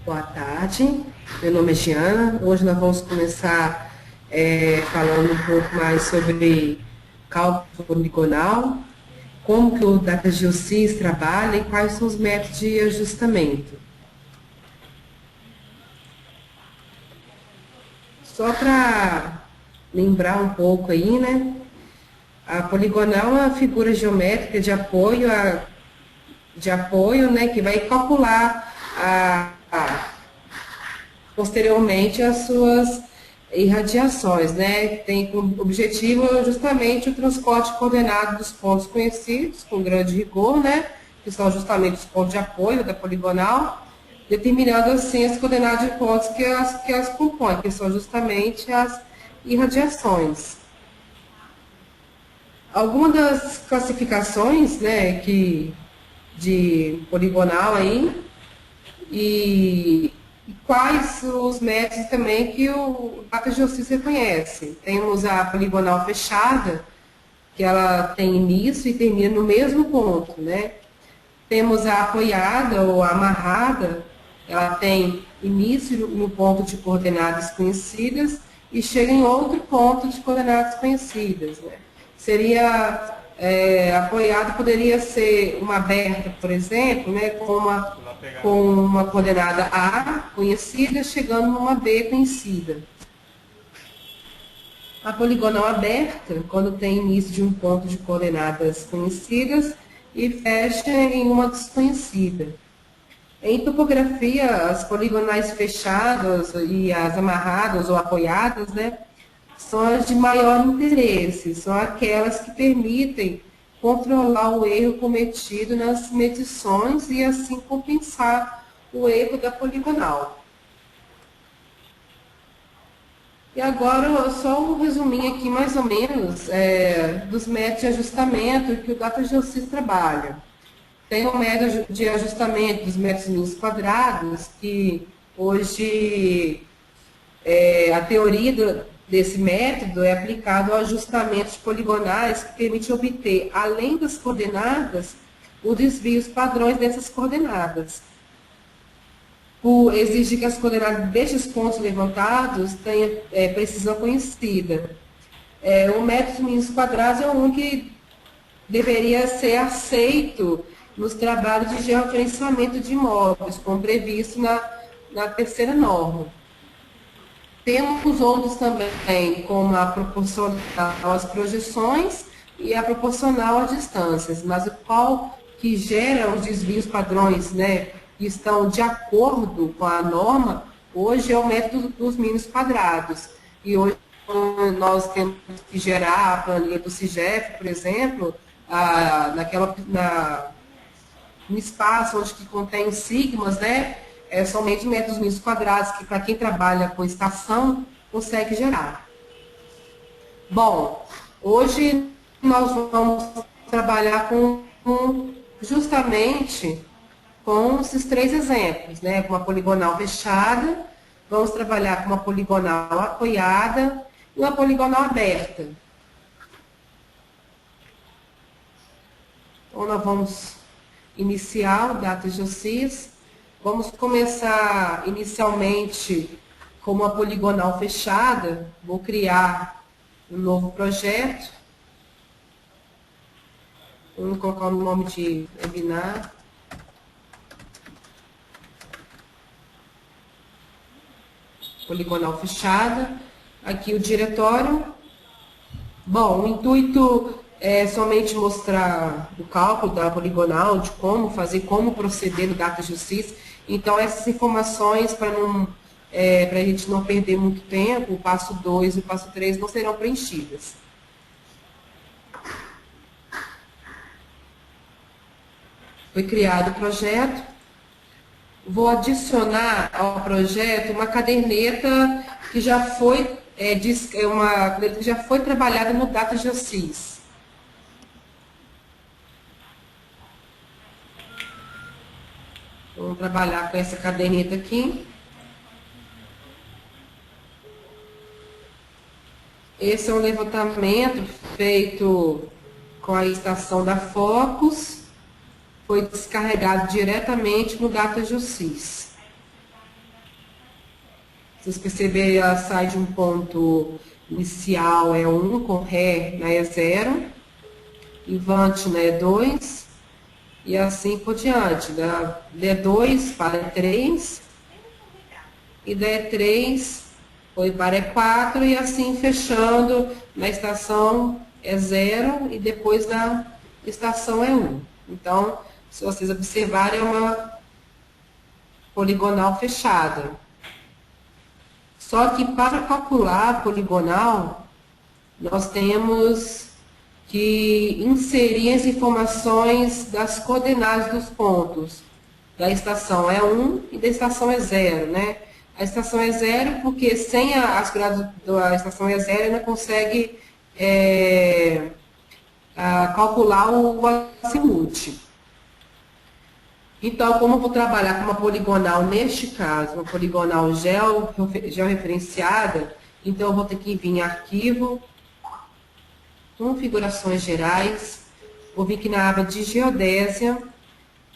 Boa tarde, meu nome é Giana. Hoje nós vamos começar falando um pouco mais sobre cálculo poligonal, como que o DataGeoSys trabalha e quais são os métodos de ajustamento. Só para lembrar um pouco aí, né? A poligonal é uma figura geométrica de apoio, né, que vai calcular posteriormente as suas irradiações, né? Tem como objetivo justamente o transporte coordenado dos pontos conhecidos, com grande rigor, né? Que são justamente os pontos de apoio da poligonal, determinando assim as coordenadas de pontos que as compõem, que são justamente as irradiações. Algumas das classificações, né, de poligonal aí, e quais os métodos também que o DataGeoSys reconhece. Temos a poligonal fechada, que ela tem início e termina no mesmo ponto, né? Temos a apoiada ou amarrada, ela tem início no ponto de coordenadas conhecidas e chega em outro ponto de coordenadas conhecidas, né? Seria apoiado, poderia ser uma aberta, por exemplo, né, com uma coordenada A conhecida chegando numa B conhecida. A poligonal aberta, quando tem início de um ponto de coordenadas conhecidas e fecha em uma desconhecida. Em topografia, as poligonais fechadas e as amarradas ou apoiadas, né, são as de maior interesse, são aquelas que permitem controlar o erro cometido nas medições e assim compensar o erro da poligonal. E agora, só um resuminho aqui, mais ou menos, dos métodos de ajustamento que o DataGeoSys trabalha. Tem um método de ajustamento dos metros mínimos quadrados, que hoje a teoria desse método é aplicado a ajustamentos poligonais que permite obter, além das coordenadas, os desvios padrões dessas coordenadas. Por exigir que as coordenadas destes pontos levantados tenham precisão conhecida. O método mínimos quadrados é um que deveria ser aceito nos trabalhos de georreferenciamento de imóveis, como previsto na terceira norma. Temos outros também, como a proporcional às projeções e a proporcional às distâncias, mas o qual que gera os desvios padrões, né, que estão de acordo com a norma, hoje é o método dos mínimos quadrados. E hoje nós temos que gerar a planilha do CIGEF, por exemplo, no espaço onde que contém os sigmas, né? Somente métodos mínimos quadrados, que para quem trabalha com estação, consegue gerar. Bom, hoje nós vamos trabalhar justamente com esses três exemplos, né? Com uma poligonal fechada, vamos trabalhar com uma poligonal apoiada e uma poligonal aberta. Então, nós vamos iniciar o DataGeoSys. Vamos começar inicialmente com uma poligonal fechada. Vou criar um novo projeto. Vamos colocar o nome de webinar. Poligonal fechada. Aqui o diretório. Bom, o intuito é somente mostrar o cálculo da poligonal, de como fazer, como proceder no DataGeoSys. Então, essas informações, para a gente não perder muito tempo, o passo 2 e o passo 3 não serão preenchidas. Foi criado o projeto. Vou adicionar ao projeto uma caderneta que já foi, trabalhada no DataGeoSys. Vamos trabalhar com essa caderneta aqui. Esse é um levantamento feito com a estação da Focus. Foi descarregado diretamente no DataGeoSys. Vocês perceberem, ela sai de um ponto inicial é 1, com Ré, né, é 0, Levante, né, é 2, e assim por diante. Da D2 para E3, e da E3 foi para E4, e assim fechando na estação E0, e depois na estação E1. Então, se vocês observarem, é uma poligonal fechada. Só que para calcular a poligonal, nós temos que inserir as informações das coordenadas dos pontos da estação E1 e da estação E0, né? A estação E0, porque sem as coordenadas da estação E0 não consegue calcular o azimuth. Então, como eu vou trabalhar com uma poligonal, neste caso, uma poligonal georreferenciada, então eu vou ter que vir em Arquivo, Configurações Gerais, vou vir aqui na aba de Geodésia.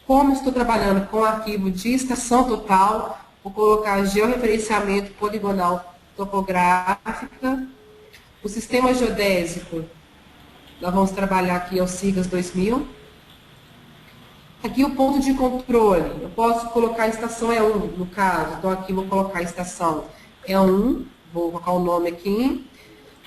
Como estou trabalhando com o arquivo de estação total, vou colocar georreferenciamento poligonal topográfica. O sistema geodésico, nós vamos trabalhar aqui é o SIGAS 2000. Aqui o ponto de controle, eu posso colocar a estação E1, no caso, então aqui vou colocar a estação E1, vou colocar o nome aqui.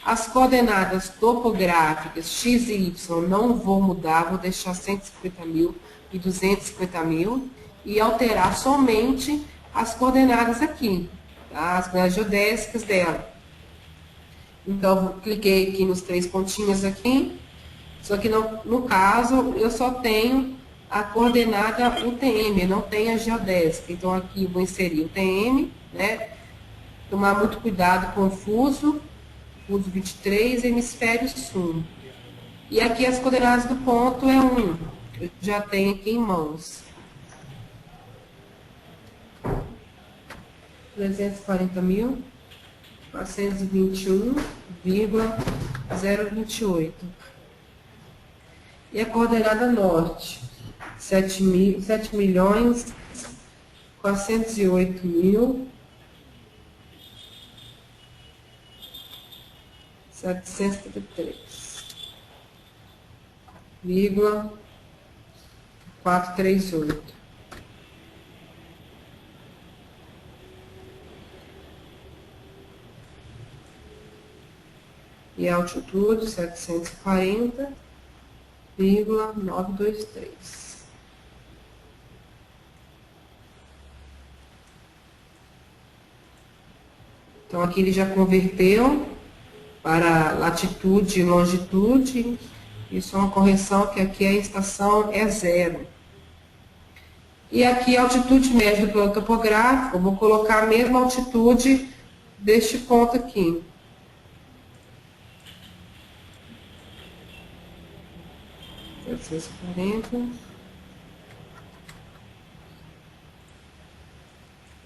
As coordenadas topográficas X e Y não vou mudar, vou deixar 150 mil e 250 mil, e alterar somente as coordenadas aqui, tá? As coordenadas geodésicas dela. Então, eu cliquei aqui nos 3 pontinhos aqui, só que no caso eu só tenho a coordenada UTM, não tenho a geodésica. Então, aqui eu vou inserir o UTM, né? Tomar muito cuidado com o fuso 23, hemisfério sul. E aqui as coordenadas do ponto é 1. Eu já tenho aqui em mãos. 340.421,028. E a coordenada norte, 7.708.733,438. E a altitude, 740,923. Então, aqui ele já converteu para latitude e longitude. Isso é uma correção, que aqui a estação é 0. E aqui a altitude média do plano topográfico, eu vou colocar a mesma altitude deste ponto aqui.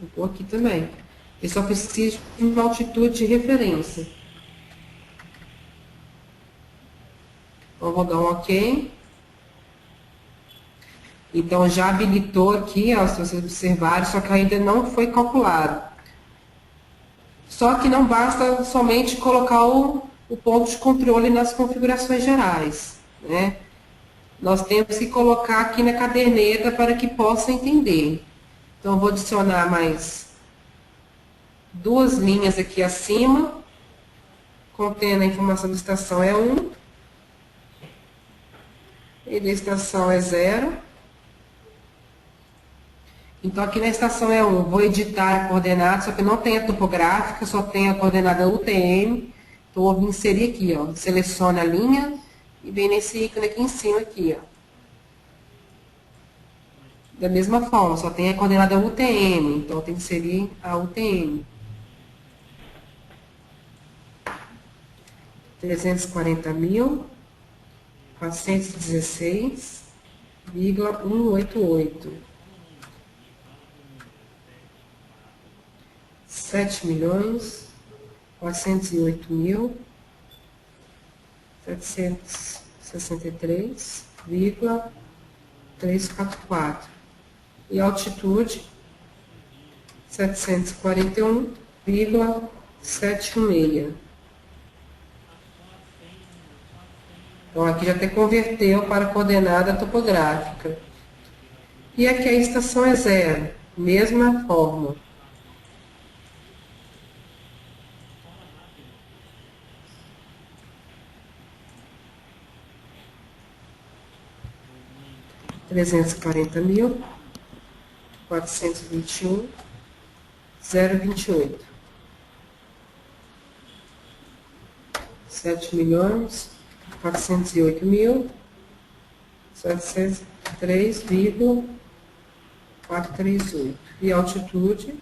Vou pôr aqui também. Eu só preciso de uma altitude de referência. Então, vou dar um OK. Então, já habilitou aqui, ó, se vocês observarem, só que ainda não foi calculado. Só que não basta somente colocar o ponto de controle nas configurações gerais, né? Nós temos que colocar aqui na caderneta para que possa entender. Então, eu vou adicionar mais 2 linhas aqui acima, contendo a informação da estação E1 e da estação E0. Então, aqui na estação E1, vou editar a coordenada, só que não tem a topográfica, só tem a coordenada UTM. Então, eu vou inserir aqui, ó, selecione a linha e vem nesse ícone aqui em cima, aqui, ó. Da mesma forma, só tem a coordenada UTM, então eu tenho que inserir a UTM. 340.416,188. 7.408.763,344. E a altitude, 741,923. 0,716. Então, aqui já até converteu para coordenada topográfica. E aqui a estação é 0, mesma forma. R$ 340.000, 421, 0,28. 7.408.703,438. E altitude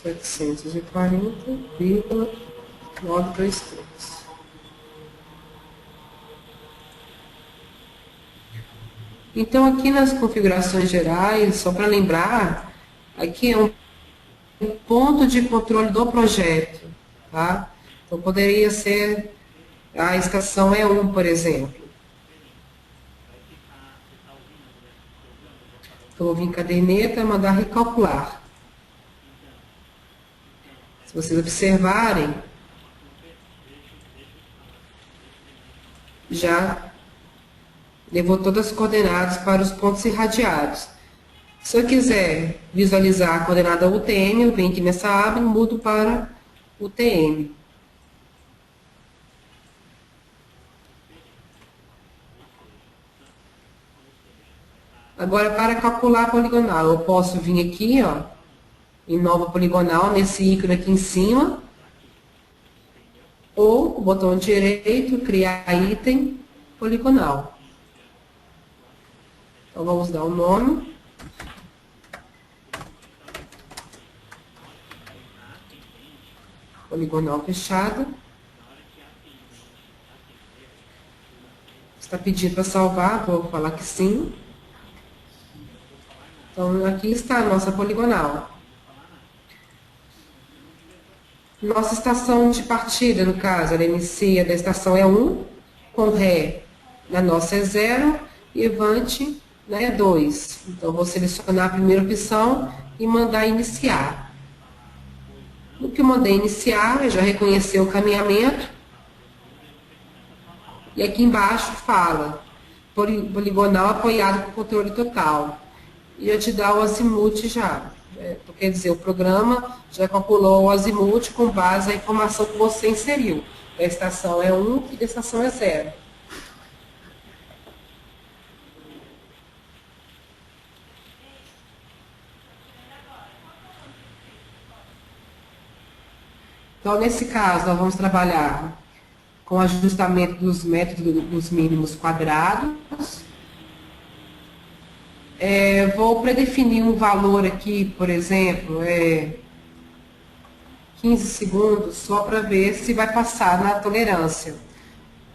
740,923. Então, aqui nas configurações gerais, só para lembrar, aqui é um ponto de controle do projeto, tá? Então, poderia ser a estação E1, por exemplo. Então, eu vou vir em caderneta, mandar recalcular. Se vocês observarem, já levou todas as coordenadas para os pontos irradiados. Se eu quiser visualizar a coordenada UTM, eu venho aqui nessa aba e mudo para UTM. Agora, para calcular a poligonal, eu posso vir aqui, ó, em nova poligonal, nesse ícone aqui em cima, ou o botão direito, criar item poligonal. Então, vamos dar um nome. Poligonal fechada. Está pedindo para salvar, vou falar que sim. Então, aqui está a nossa poligonal. Nossa estação de partida, no caso, ela inicia da estação é 1, com Ré na nossa é 0 e Levante é 2. Então, vou selecionar a primeira opção e mandar iniciar. No que eu mandei iniciar, já reconheceu o caminhamento. E aqui embaixo fala, poligonal apoiado com controle total. E já te dá o azimuth já. Quer dizer, o programa já calculou o azimuth com base na informação que você inseriu. Da estação é 1 e da estação é 0. Então, nesse caso, nós vamos trabalhar com ajustamento dos métodos dos mínimos quadrados. Vou predefinir um valor aqui, por exemplo, 15 segundos, só para ver se vai passar na tolerância.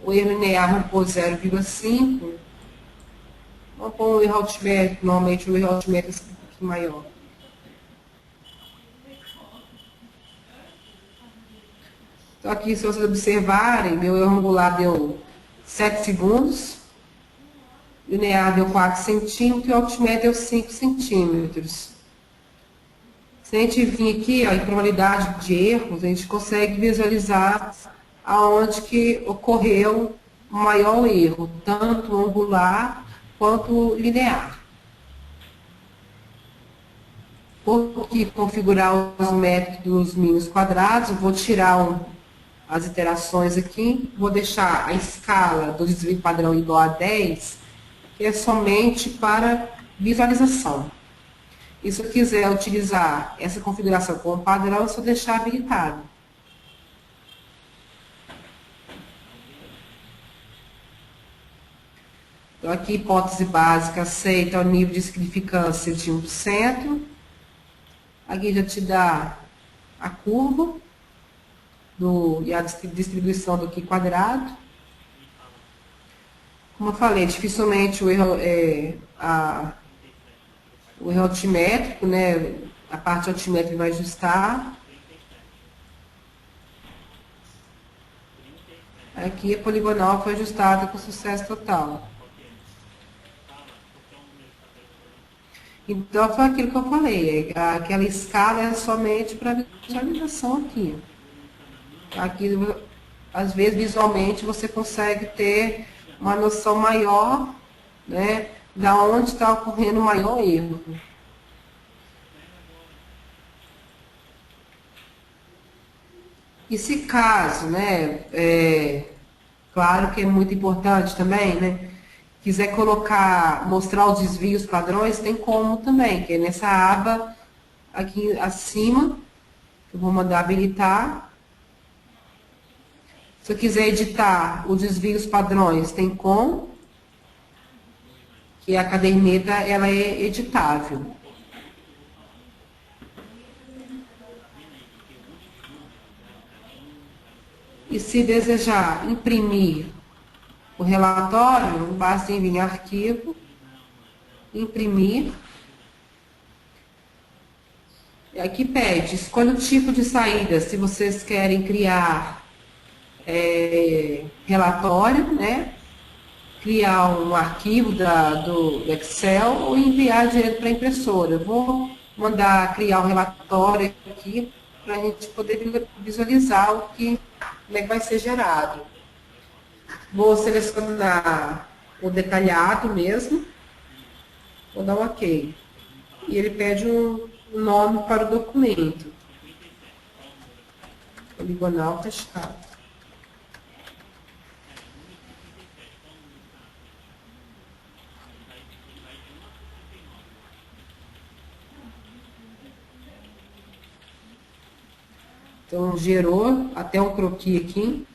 O erro linear, vamos pôr 0,5. Vamos pôr um erro altimétrico, normalmente o erro altimétrico é um pouquinho maior. Então, aqui, se vocês observarem, meu erro angular deu 7 segundos, linear deu 4 centímetros e o altimétrico deu 5 centímetros. Se a gente vir aqui, ó, em probabilidade de erros, a gente consegue visualizar aonde que ocorreu o maior erro, tanto angular quanto linear. Vou aqui configurar os métodos mínimos quadrados, vou tirar as iterações aqui, vou deixar a escala do desvio padrão igual a 10, que é somente para visualização. E se eu quiser utilizar essa configuração como padrão, é só deixar habilitado. Então, aqui, hipótese básica, aceita o nível de significância de 1%. Aqui já te dá a curva e a distribuição do Q quadrado. Como eu falei, dificilmente o erro altimétrico, né, a parte altimétrica vai ajustar. Aqui a poligonal foi ajustada com sucesso total. Então, foi aquilo que eu falei, aquela escala é somente para visualização aqui. Aqui, às vezes, visualmente, você consegue ter uma noção maior, né, da onde está ocorrendo o maior erro. E se caso, né, claro que é muito importante também, né, quiser colocar, mostrar os desvios padrões, tem como também, que é nessa aba aqui acima, eu vou mandar habilitar. Se eu quiser editar os desvios padrões, tem como, que a caderneta ela é editável. E se desejar imprimir o relatório, basta vir em arquivo, imprimir. E aqui pede, escolha o tipo de saída, se vocês querem criar relatório, né? Criar um arquivo do Excel ou enviar direto para a impressora. Eu vou mandar criar um relatório aqui para a gente poder visualizar como é que vai ser gerado. Vou selecionar o detalhado mesmo, vou dar um OK. E ele pede um nome para o documento. Poligonal fechado. Então, gerou até um croquis aqui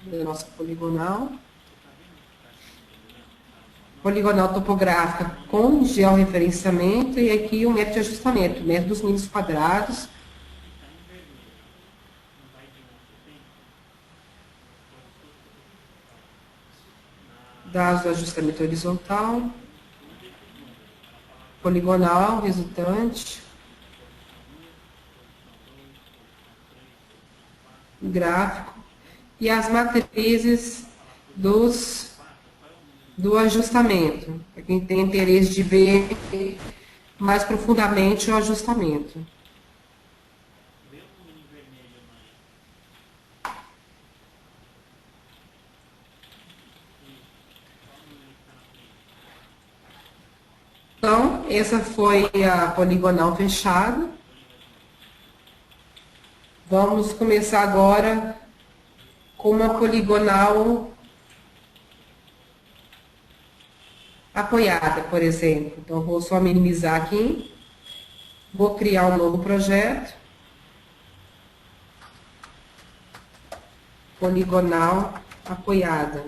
da nossa poligonal. Poligonal topográfica com georreferenciamento e aqui o método de ajustamento, método dos mínimos quadrados. Dados do ajustamento horizontal. Poligonal resultante. Gráfico. E as matrizes do ajustamento, para quem tem interesse de ver mais profundamente o ajustamento. Então, essa foi a poligonal fechada. Vamos começar agora com uma poligonal apoiada, por exemplo. Então, vou só minimizar aqui. Vou criar um novo projeto. Poligonal apoiada.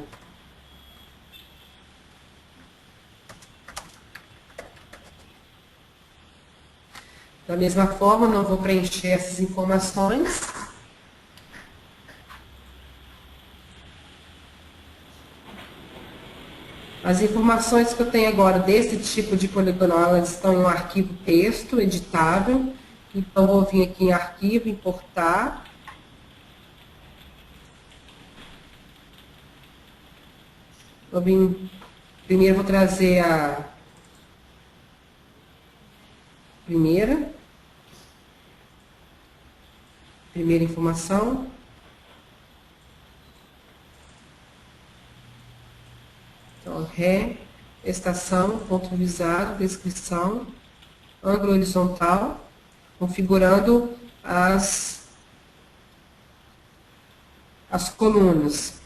Da mesma forma, não vou preencher essas informações. As informações que eu tenho agora desse tipo de poligonal, elas estão em um arquivo texto editável. Então, vou vir aqui em arquivo, importar. Primeiro vou trazer a primeira informação. Então, ré, estação, ponto visado, descrição, ângulo horizontal, configurando as colunas.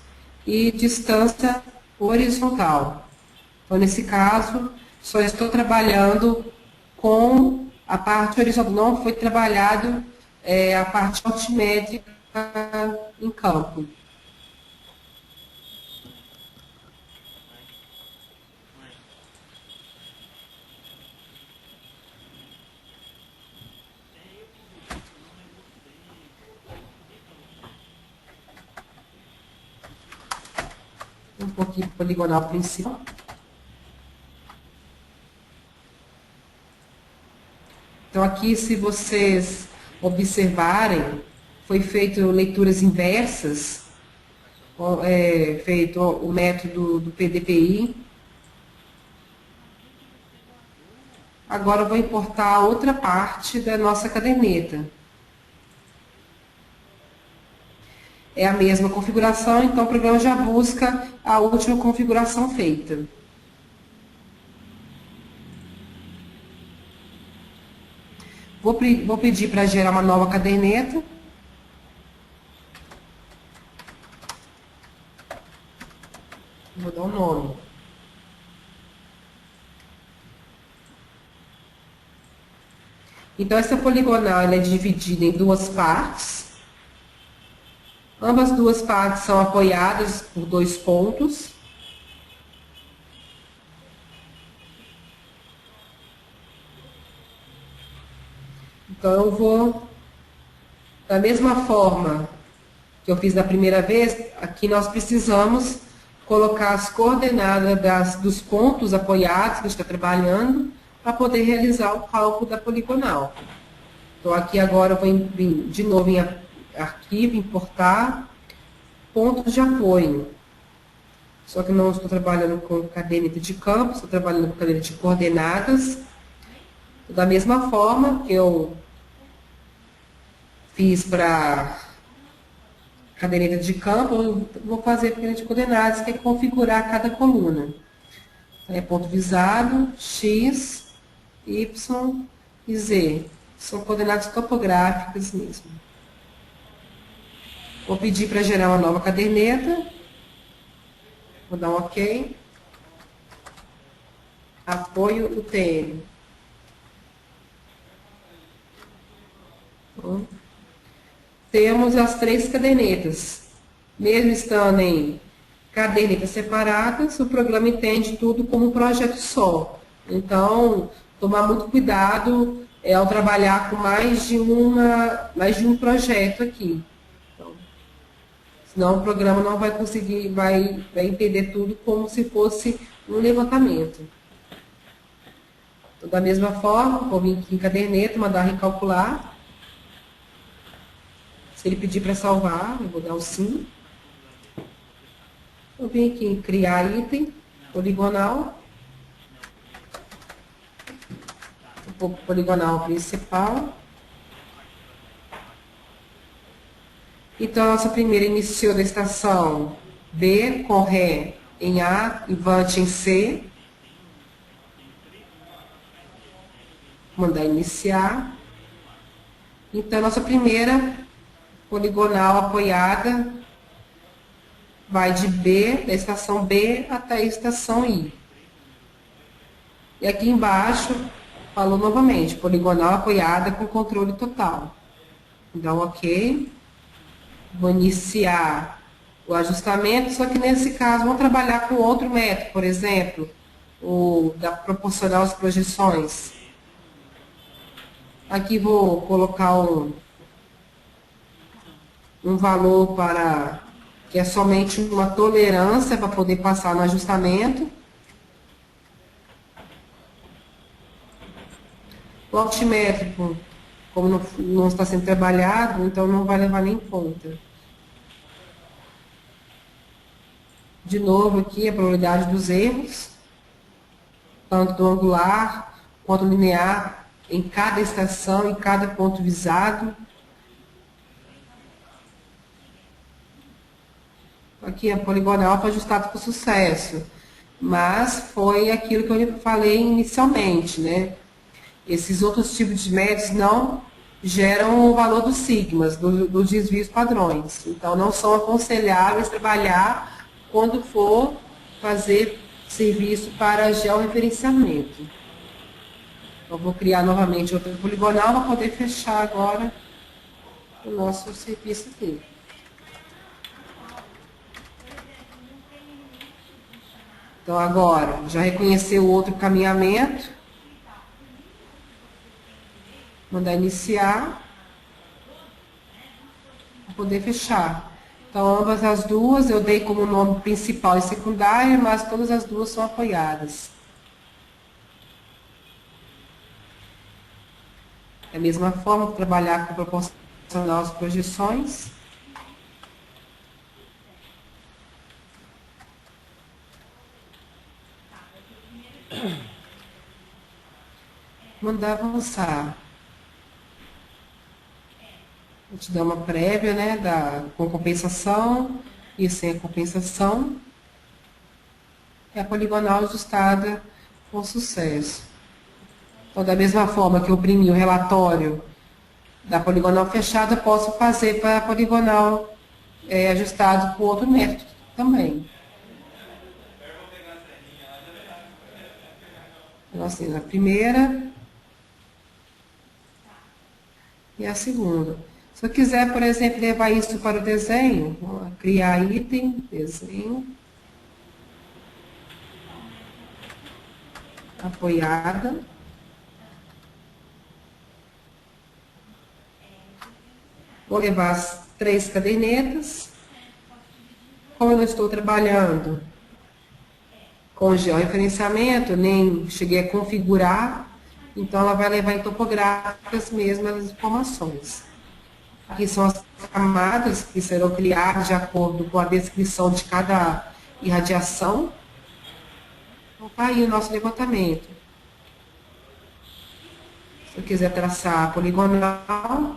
E distância horizontal. Então, nesse caso, só estou trabalhando com a parte horizontal. Não foi trabalhado a parte altimétrica em campo. Um pouquinho poligonal principal. Então, aqui, se vocês observarem, foi feito leituras inversas, feito o método do PDPI. Agora eu vou importar a outra parte da nossa caderneta. É a mesma configuração, então o programa já busca a última configuração feita. Vou pedir para gerar uma nova caderneta. Vou dar um nome. Então, essa poligonal ela é dividida em duas partes. Ambas duas partes são apoiadas por 2 pontos. Então, eu vou, da mesma forma que eu fiz da primeira vez, aqui nós precisamos colocar as coordenadas dos pontos apoiados que a gente está trabalhando para poder realizar o cálculo da poligonal. Então, aqui agora eu vou vir de novo em arquivo, importar, pontos de apoio. Só que não estou trabalhando com caderneta de campo, estou trabalhando com caderneta de coordenadas. Da mesma forma que eu fiz para caderneta de campo, eu vou fazer caderneta de coordenadas, que é configurar cada coluna. Então, é ponto visado, X, Y e Z. São coordenadas topográficas mesmo. Vou pedir para gerar uma nova caderneta. Vou dar um OK. Apoio UTM. Então, temos as 3 cadernetas. Mesmo estando em cadernetas separadas, o programa entende tudo como um projeto só. Então, tomar muito cuidado ao trabalhar com mais de um projeto aqui. Então, senão o programa não vai conseguir, vai entender tudo como se fosse um levantamento. Então, da mesma forma, vou vir aqui em caderneta, mandar recalcular. Se ele pedir para salvar, eu vou dar o sim. Eu venho aqui em criar item, poligonal. O poligonal principal. Então, a nossa primeira iniciou da estação B, com Ré em A e Vante em C. Vou mandar iniciar. Então, a nossa primeira poligonal apoiada vai de B, da estação B até a estação I. E aqui embaixo, falou novamente, poligonal apoiada com controle total. Então, OK. Vou iniciar o ajustamento, só que nesse caso, vamos trabalhar com outro método, por exemplo, o da proporcional às projeções. Aqui vou colocar um valor que é somente uma tolerância para poder passar no ajustamento. O altimétrico, como não está sendo trabalhado, então não vai levar nem em conta. De novo aqui a probabilidade dos erros, tanto do angular quanto linear, em cada estação, em cada ponto visado. Aqui a poligonal foi ajustada com sucesso, mas foi aquilo que eu falei inicialmente, né? Esses outros tipos de métodos não geram o valor dos sigmas, dos desvios padrões. Então, não são aconselháveis trabalhar quando for fazer serviço para georreferenciamento. Então, vou criar novamente outra poligonal para poder fechar agora o nosso serviço aqui. Então, agora, já reconheceu o outro caminhamento. Mandar iniciar. Para poder fechar. Então, ambas as duas eu dei como nome principal e secundário, mas todas as duas são apoiadas. Da mesma forma, trabalhar com proporcional às projeções. mandar avançar. Vou te dar uma prévia, né, com compensação e sem a compensação. É a poligonal ajustada com sucesso. Então, da mesma forma que eu imprimi o relatório da poligonal fechada, posso fazer para a poligonal ajustado com outro método também. Então, assim, a primeira e a segunda. Se eu quiser, por exemplo, levar isso para o desenho, vou criar item, desenho, apoiada. Vou levar as 3 cadernetas. Como eu não estou trabalhando com georreferenciamento, nem cheguei a configurar, então ela vai levar em topográficas mesmo as informações. Aqui são as camadas que serão criadas de acordo com a descrição de cada irradiação. Então, está aí o nosso levantamento. Se eu quiser traçar a poligonal,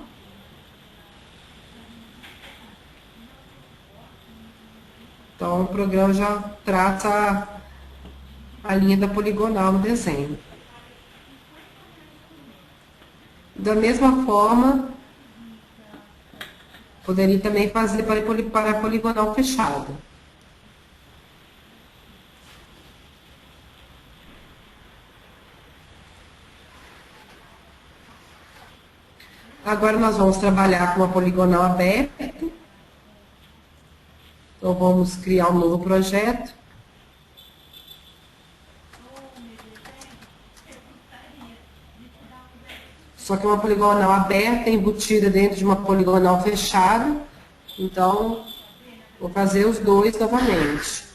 então o programa já traça a linha da poligonal no desenho. Da mesma forma, poderia também fazer para a poligonal fechada. Agora nós vamos trabalhar com uma poligonal aberta. Então vamos criar um novo projeto. Só que é uma poligonal aberta, embutida dentro de uma poligonal fechada. Então, vou fazer os dois novamente.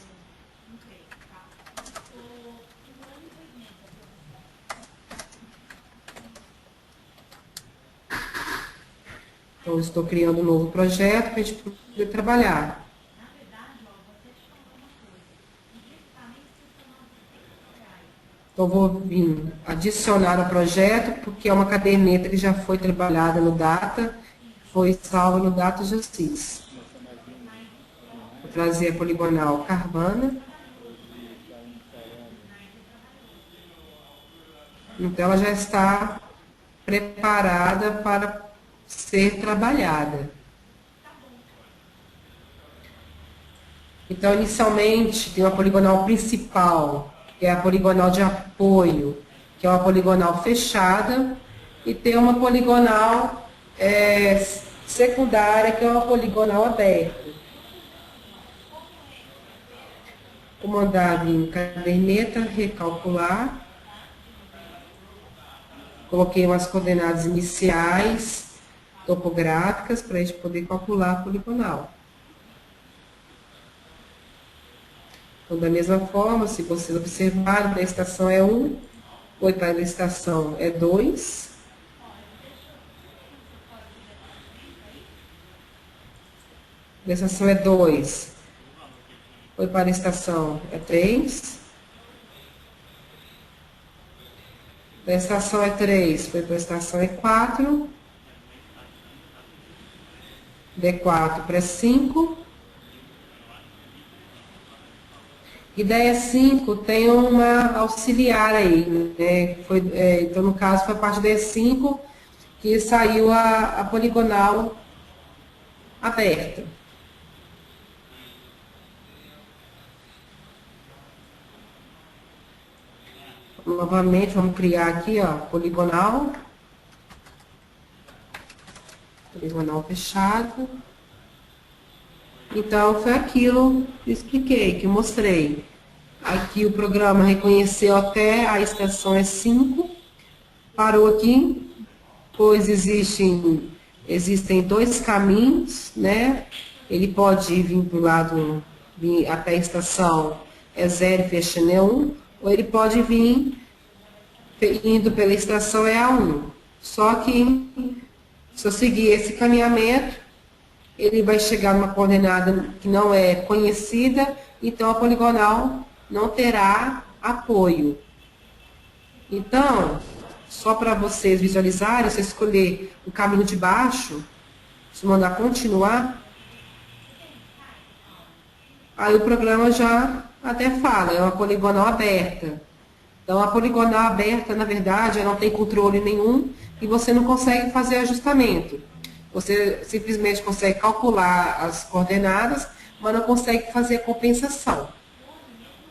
Então, estou criando um novo projeto para a gente poder trabalhar. Então, vou vir adicionar o projeto, porque é uma caderneta que já foi trabalhada no Data, foi salva no Data Justiça. Vou trazer a poligonal Carvana. Então, ela já está preparada para ser trabalhada. Então, inicialmente, tem uma poligonal principal, que é a poligonal de apoio, que é uma poligonal fechada, e tem uma poligonal secundária, que é uma poligonal aberta. Vou mandar vir em caderneta, recalcular. Coloquei umas coordenadas iniciais, topográficas, para a gente poder calcular a poligonal. Então, da mesma forma, se vocês observarem, da estação é 1, foi para a estação é 2. Da estação é 2, foi para a estação é 3. Da estação é 3, foi para a estação é 4. D4 para 5. E da E5 tem uma auxiliar aí, né? Então, no caso, foi a parte da E5 que saiu a poligonal aberta. Novamente, vamos criar aqui, ó, poligonal fechado. Então, foi aquilo que eu expliquei, que eu mostrei. Aqui o programa reconheceu até a estação E5, parou aqui, pois existem 2 caminhos, né? Ele pode vir para o lado, vir até a estação E0 e fechando E1, ou ele pode vir indo pela estação EA1. Só que, se eu seguir esse caminhamento, ele vai chegar numa coordenada que não é conhecida, então a poligonal não terá apoio. Então, só para vocês visualizarem, você escolher o caminho de baixo, se mandar continuar, aí o programa já até fala, é uma poligonal aberta. Então, a poligonal aberta, na verdade, ela não tem controle nenhum e você não consegue fazer ajustamento. Você simplesmente consegue calcular as coordenadas, mas não consegue fazer a compensação.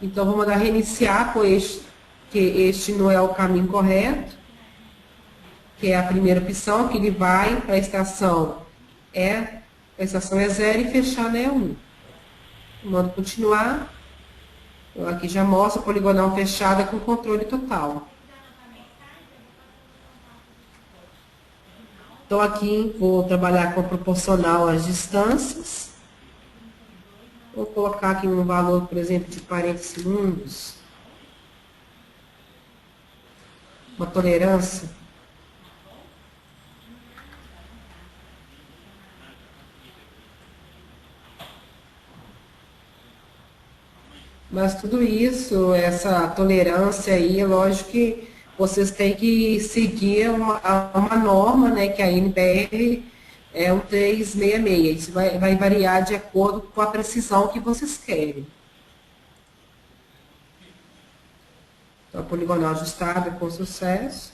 Então, vou mandar reiniciar, pois que este não é o caminho correto, que é a primeira opção, que ele vai para a estação é 0 e fechar é 1. Mando continuar. Então, aqui já mostra a poligonal fechada com controle total. Então, aqui vou trabalhar com proporcional às distâncias. Vou colocar aqui um valor, por exemplo, de 40 segundos. Uma tolerância. Mas tudo isso, essa tolerância aí, é lógico que vocês têm que seguir uma norma, né, que a NBR é um 366. Isso vai variar de acordo com a precisão que vocês querem. Então, a poligonal ajustada com sucesso.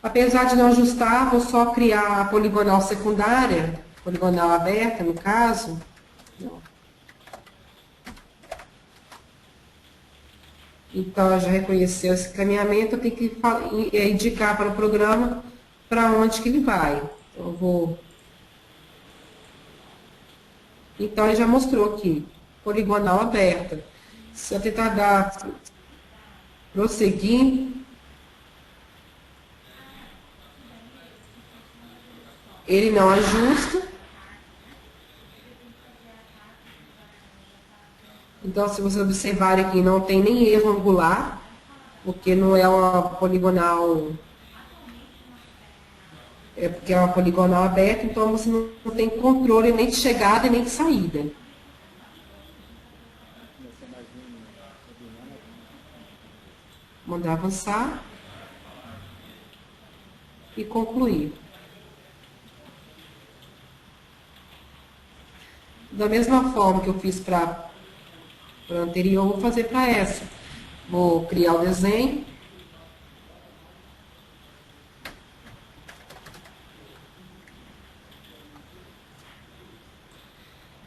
Apesar de não ajustar, vou só criar a poligonal secundária, poligonal aberta, no caso. Então, já reconheceu esse caminhamento, eu tenho que indicar para o programa para onde que ele vai. Então, eu vou... Então, ele já mostrou aqui, poligonal aberta. Se eu tentar dar prosseguir, ele não ajusta. Então, se vocês observarem aqui, não tem nem erro angular, porque não é uma poligonal, porque é uma poligonal aberta, então você não tem controle nem de chegada nem de saída. Mandar avançar e concluir. Da mesma forma que eu fiz para a anterior, vou fazer para essa. Vou criar o desenho.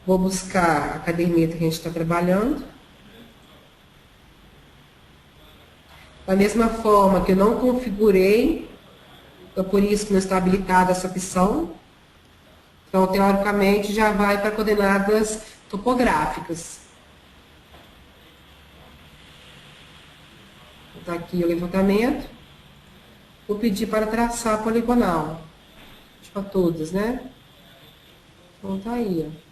Vou buscar a caderneta que a gente está trabalhando. Da mesma forma que eu não configurei, então por isso que não está habilitada essa opção. Então, teoricamente, já vai para coordenadas topográficas. Está aqui o levantamento. Vou pedir para traçar a poligonal. Para todas, né? Então, tá aí, ó.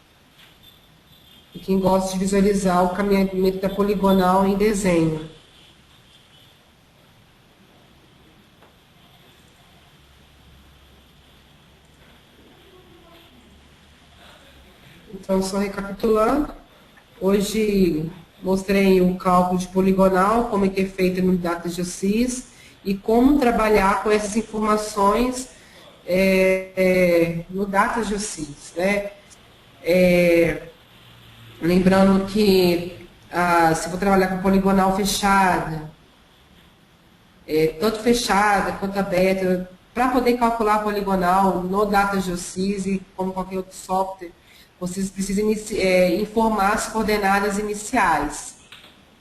E quem gosta de visualizar o caminhamento da poligonal em desenho. Então, só recapitulando, hoje mostrei o cálculo de poligonal, como é que é feito no DataGeoSys e como trabalhar com essas informações no DataGeoSys, né? Lembrando que se for trabalhar com poligonal fechada, tanto fechada quanto aberta, para poder calcular a poligonal no DataGeoSys e como qualquer outro software, vocês precisam informar as coordenadas iniciais.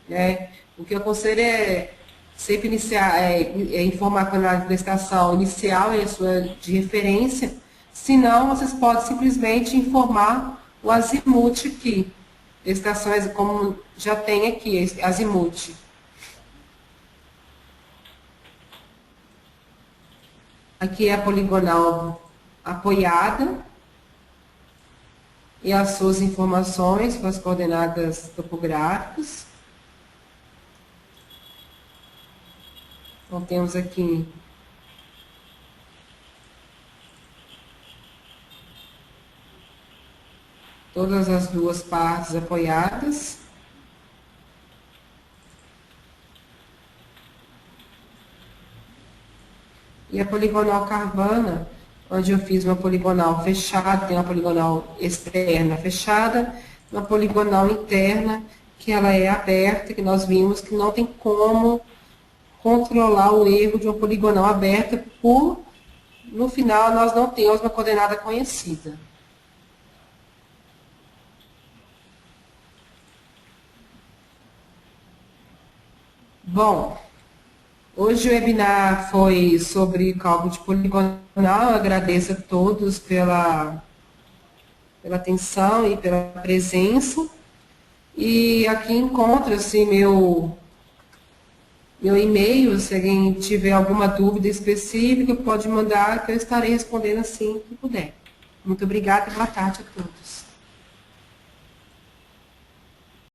Né? O que eu aconselho é sempre informar a coordenada da estação inicial e a sua de referência, senão vocês podem simplesmente informar o azimuth aqui. Estações como já tem aqui, azimuth. Aqui é a poligonal apoiada e as suas informações com as coordenadas topográficas. Então, temos aqui todas as duas partes apoiadas. E a poligonal Carvana, onde eu fiz uma poligonal fechada, tem uma poligonal externa fechada, uma poligonal interna, que ela é aberta, que nós vimos que não tem como controlar o erro de uma poligonal aberta, no final nós não temos uma coordenada conhecida. Bom, hoje o webinar foi sobre cálculo de poligonal. Eu agradeço a todos pela atenção e pela presença. E aqui encontra-se meu e-mail. Se alguém tiver alguma dúvida específica, pode mandar, que eu estarei respondendo assim que puder. Muito obrigada e boa tarde a todos.